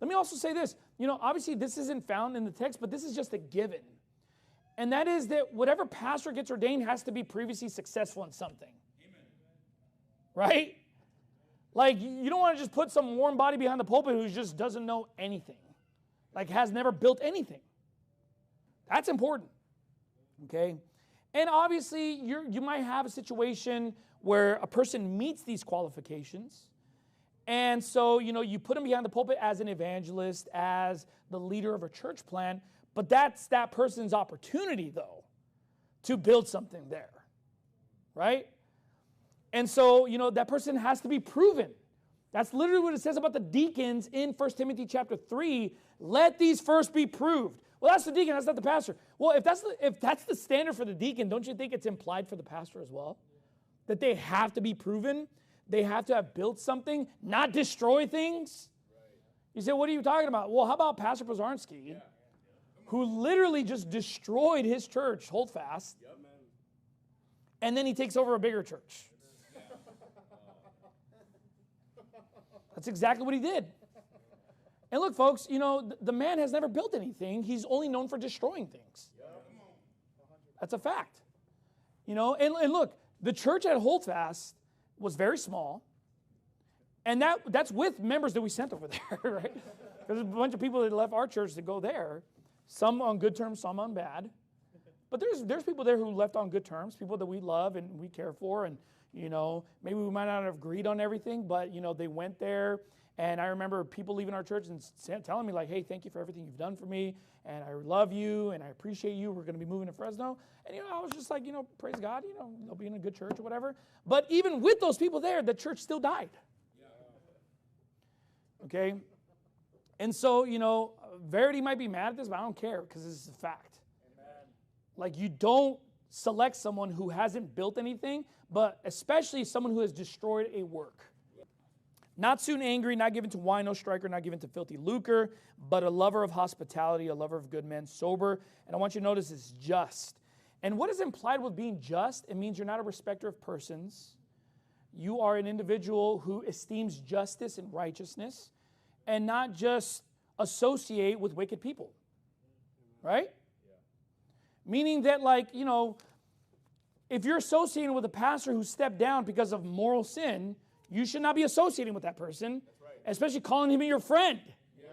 Let me also say this. Obviously this isn't found in the text, but this is just a given. And that is that whatever pastor gets ordained has to be previously successful in something. Amen. Right? Like, you don't want to just put some warm body behind the pulpit who just doesn't know anything. Like, has never built anything. That's important. Okay? And obviously, you might have a situation where a person meets these qualifications. And so, you put them behind the pulpit as an evangelist, as the leader of a church plant. But that's that person's opportunity, though, to build something there. Right? And so, that person has to be proven. That's literally what it says about the deacons in 1 Timothy chapter 3. Let these first be proved. Well, that's the deacon, that's not the pastor. Well, if that's the standard for the deacon, don't you think it's implied for the pastor as well? That they have to be proven? They have to have built something, not destroy things? Right. You say, what are you talking about? Well, how about Pastor Pozarski, who literally just destroyed his church, hold fast, and then he takes over a bigger church. That's exactly what he did. And look, folks, the man has never built anything. He's only known for destroying things. That's a fact. And look, the church at Holdfast was very small. And that's with members that we sent over there, right? There's a bunch of people that left our church to go there. Some on good terms, some on bad. But there's people there who left on good terms, people that we love and we care for. And, maybe we might not have agreed on everything, but, they went there. And I remember people leaving our church and telling me, like, hey, thank you for everything you've done for me. And I love you and I appreciate you. We're going to be moving to Fresno. And, I was just like, praise God, they'll be in a good church or whatever. But even with those people there, the church still died. Okay? And so, Verity might be mad at this, but I don't care because this is a fact. Amen. Like, you don't select someone who hasn't built anything, but especially someone who has destroyed a work. Not soon angry, not given to wine, no striker, not given to filthy lucre, but a lover of hospitality, a lover of good men, sober. And I want you to notice it's just. And what is implied with being just? It means you're not a respecter of persons. You are an individual who esteems justice and righteousness and not just associate with wicked people. Right? Yeah. Meaning that, if you're associating with a pastor who stepped down because of moral sin, you should not be associating with that person, right. Especially calling him your friend. Yeah.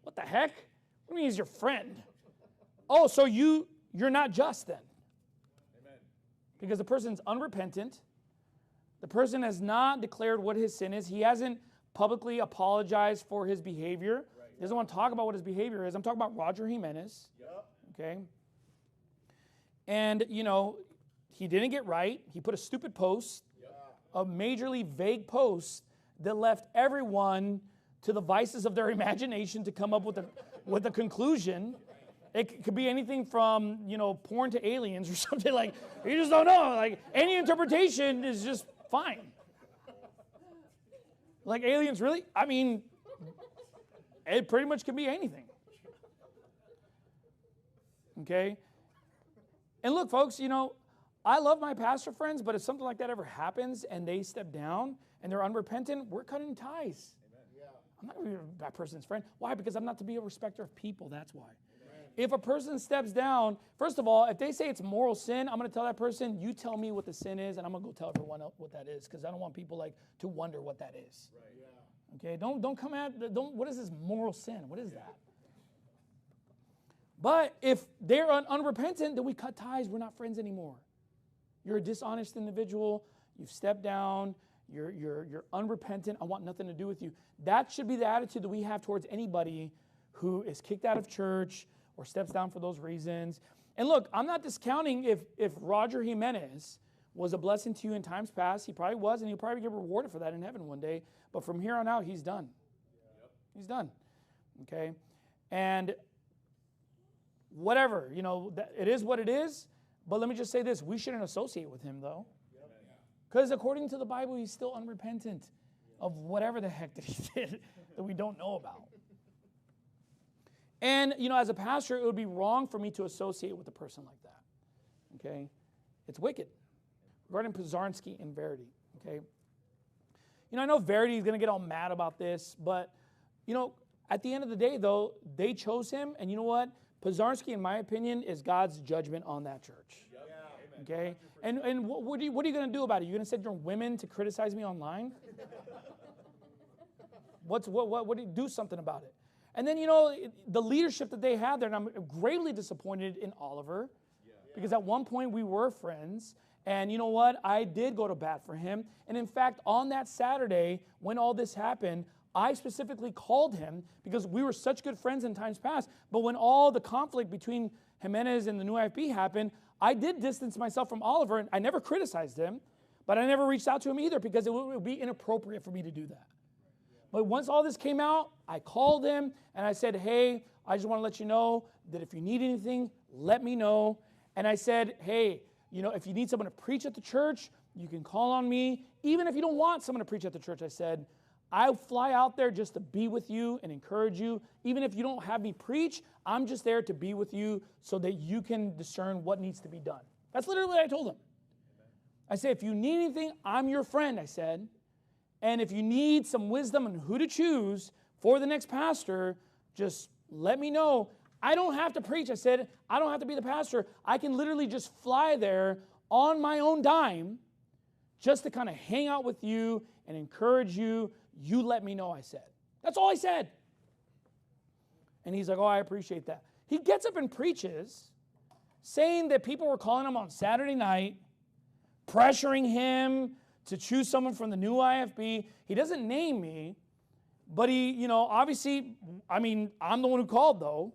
What the heck? What do you mean he's your friend? Oh, so you're not just then. Amen. Because the person's unrepentant. The person has not declared what his sin is. He hasn't publicly apologized for his behavior. Right. He doesn't want to talk about what his behavior is. I'm talking about Roger Jimenez. Yep. Okay? And, he didn't get right. He put a stupid post. A majorly vague post that left everyone to the vices of their imagination to come up with a conclusion. It could be anything from, porn to aliens or something. Like, you just don't know. Like, any interpretation is just fine. Like, aliens, really? I mean, it pretty much can be anything. Okay? And look, folks, I love my pastor friends, but if something like that ever happens and they step down and they're unrepentant, we're cutting ties. Yeah. I'm not going to be that person's friend. Why? Because I'm not to be a respecter of people. That's why. Amen. If a person steps down, first of all, if they say it's moral sin, I'm going to tell that person, you tell me what the sin is, and I'm going to go tell everyone else what that is, because I don't want people to wonder what that is. Right. Yeah. Okay? Don't come what is this moral sin? What is that? But if they're unrepentant, then we cut ties. We're not friends anymore. You're a dishonest individual. You've stepped down. You're unrepentant. I want nothing to do with you. That should be the attitude that we have towards anybody who is kicked out of church or steps down for those reasons. And look, I'm not discounting if Roger Jimenez was a blessing to you in times past. He probably was, and he'll probably get rewarded for that in heaven one day. But from here on out, he's done. Yep. He's done. Okay? And whatever, it is what it is. But let me just say this. We shouldn't associate with him, though. Because according to the Bible, he's still unrepentant of whatever the heck that he did that we don't know about. And, as a pastor, it would be wrong for me to associate with a person like that. Okay? It's wicked. Regarding Pozarski and Verity. Okay? I know Verity is going to get all mad about this, but, At the end of the day, though, they chose him. And you know what? Pozarski, in my opinion, is God's judgment on that church. Okay? And what are you going to do about it? You're going to send your women to criticize me online? What do you do something about it? And then, the leadership that they have there, and I'm greatly disappointed in Oliver, because at one point we were friends, and you know what? I did go to bat for him. And in fact, on that Saturday, when all this happened, I specifically called him because we were such good friends in times past. But when all the conflict between Jimenez and the new IFB happened, I did distance myself from Oliver, and I never criticized him, but I never reached out to him either because it would be inappropriate for me to do that. But once all this came out, I called him and I said, hey, I just want to let you know that if you need anything, let me know. And I said, hey, if you need someone to preach at the church, you can call on me. Even if you don't want someone to preach at the church, I said, I'll fly out there just to be with you and encourage you. Even if you don't have me preach, I'm just there to be with you so that you can discern what needs to be done. That's literally what I told him. I said, if you need anything, I'm your friend, I said. And if you need some wisdom on who to choose for the next pastor, just let me know. I don't have to preach. I said, I don't have to be the pastor. I can literally just fly there on my own dime just to kind of hang out with you and encourage you. You let me know, I said. That's all I said. And he's like, oh, I appreciate that. He gets up and preaches, saying that people were calling him on Saturday night, pressuring him to choose someone from the new IFB. He doesn't name me, but he, obviously, I'm the one who called, though.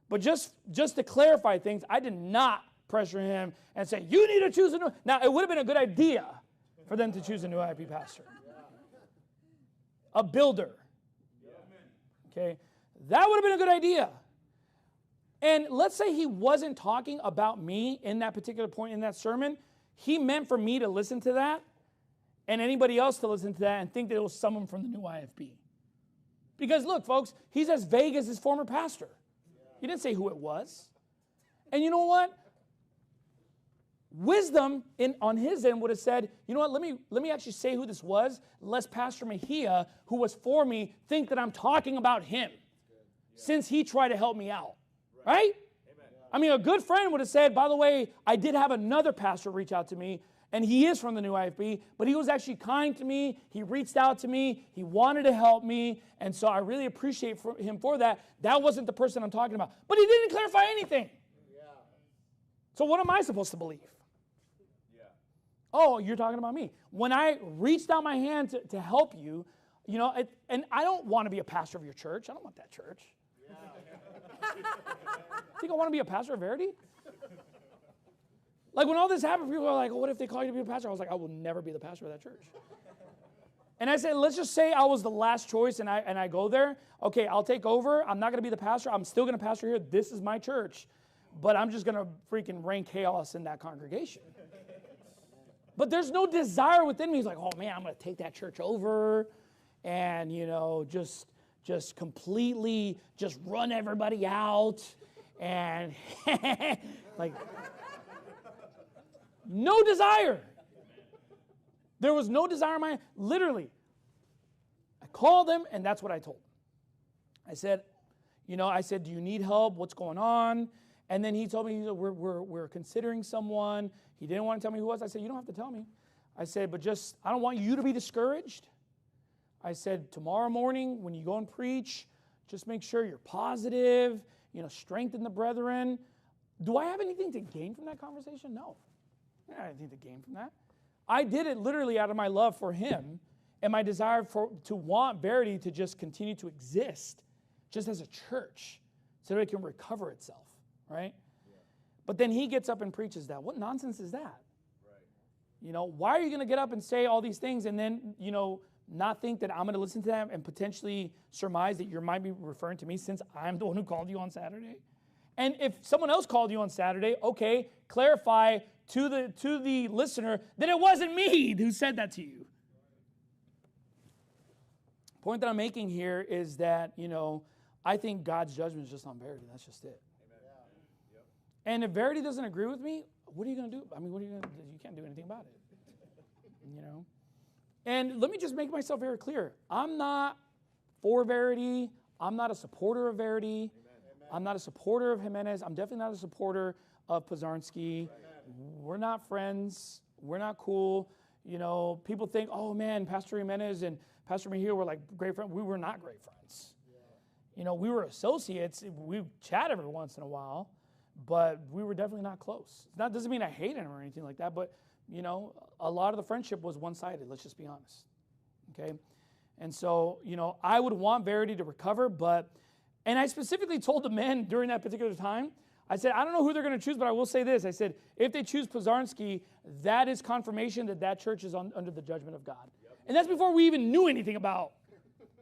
But just to clarify things, I did not pressure him and say, you need to choose a new. Now, it would have been a good idea for them to choose a new IFB pastor. A builder. Okay? That would have been a good idea. And let's say he wasn't talking about me in that particular point in that sermon. He meant for me to listen to that and anybody else to listen to that and think that it was someone from the new IFB. Because look, folks, he's as vague as his former pastor. He didn't say who it was. And you know what? Wisdom on his end would have said, you know what, let me actually say who this was, lest Pastor Mejia, who was for me, think that I'm talking about him since he tried to help me out. Right? A good friend would have said, by the way, I did have another pastor reach out to me, and he is from the new IFB, but he was actually kind to me. He reached out to me. He wanted to help me, and so I really appreciate him for that. That wasn't the person I'm talking about. But he didn't clarify anything. So what am I supposed to believe? Oh, you're talking about me. When I reached out my hand to help you, and I don't want to be a pastor of your church. I don't want that church. Think I want to be a pastor of Verity? Like when all this happened, people were like, oh, what if they call you to be a pastor? I was like, I will never be the pastor of that church. And I said, let's just say I was the last choice and I go there. Okay, I'll take over. I'm not going to be the pastor. I'm still going to pastor here. This is my church. But I'm just going to freaking rain chaos in that congregation. But there's no desire within me. He's like, oh, man, I'm going to take that church over and, just completely just run everybody out. And like, no desire. There was no desire in my, literally. I called him, and that's what I told him. I said, do you need help? What's going on? And then he told me, we're considering someone. He didn't want to tell me who it was. I said, you don't have to tell me. I said, but I don't want you to be discouraged. I said, tomorrow morning when you go and preach, just make sure you're positive, strengthen the brethren. Do I have anything to gain from that conversation? No. I don't have anything to gain from that. I did it literally out of my love for him and my desire to want Verity to just continue to exist just as a church so that it can recover itself, right? Yeah. But then he gets up and preaches that. What nonsense is that? Right. Why are you going to get up and say all these things and then, not think that I'm going to listen to them and potentially surmise that you might be referring to me since I'm the one who called you on Saturday? And if someone else called you on Saturday, okay, clarify to the listener that it wasn't me who said that to you. The point that I'm making here is that, I think God's judgment is just on Verity. That's just it. Amen. Yep. And if Verity doesn't agree with me, what are you going to do? What are you going to do? You can't do anything about it. And let me just make myself very clear. I'm not for Verity. I'm not a supporter of Verity. Amen. I'm not a supporter of Jimenez. I'm definitely not a supporter of Pozarski. We're not friends. We're not cool. You know, people think, oh man, Pastor Jimenez and Pastor Mejia were like great friends. We were not great friends. Yeah. You know, we were associates. We chat every once in a while, but we were definitely not close. That doesn't mean I hated him or anything like that, but you know, a lot of the friendship was one-sided. Let's just be honest. Okay. And so, you know, I would want Verity to recover, and I specifically told the men during that particular time, I said, I don't know who they're going to choose, but I will say this. I said, if they choose Pozarski, that is confirmation that that church is under the judgment of God. Yep. And that's before we even knew anything about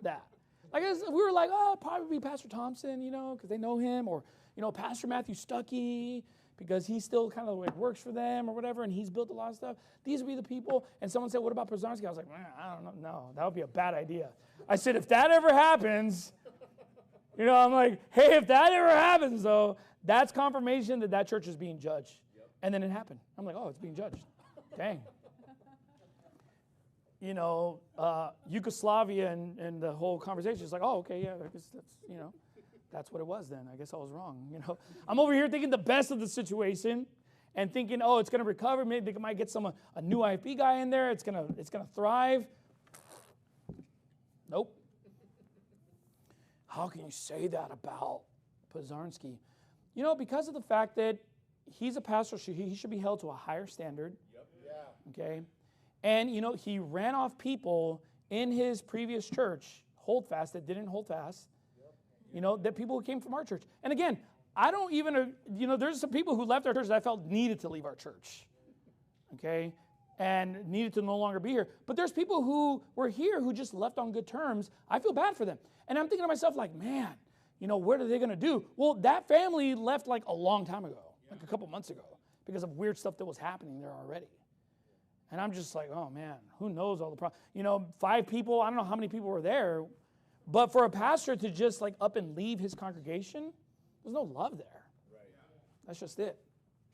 that. Like, we were like, oh, probably Pastor Thompson, you know, because they know him, or, you know, Pastor Matthew Stuckey, because he still kind of like works for them or whatever, and he's built a lot of stuff. These would be the people. And someone said, what about Pozarski? I was like, I don't know. No, that would be a bad idea. I said, if that ever happens, you know, I'm like, hey, if that ever happens, though, that's confirmation that that church is being judged. Yep. And then it happened. I'm like, oh, it's being judged. Dang. You know, Yugoslavia and the whole conversation is like, oh, okay, yeah, I guess that's, you know. That's what it was then. I guess I was wrong. You know, I'm over here thinking the best of the situation and thinking, oh, it's going to recover. Maybe they might get a new IFB guy in there. It's gonna thrive. Nope. How can you say that about Pozarski? You know, because of the fact that he's a pastor, he should be held to a higher standard. Yep. Yeah. Okay. And, you know, he ran off people in his previous church, Holdfast, that didn't hold fast. You know, that people who came from our church. And again, I don't even, you know, there's some people who left our church that I felt needed to leave our church. Okay? And needed to no longer be here. But there's people who were here who just left on good terms. I feel bad for them. And I'm thinking to myself, like, man, you know, what are they going to do? Well, that family left like a long time ago, like a couple months ago, because of weird stuff that was happening there already. And I'm just like, oh, man, who knows all the problems? You know, 5 people, I don't know how many people were there. But for a pastor to just like up and leave his congregation, there's no love there. Right. That's just it.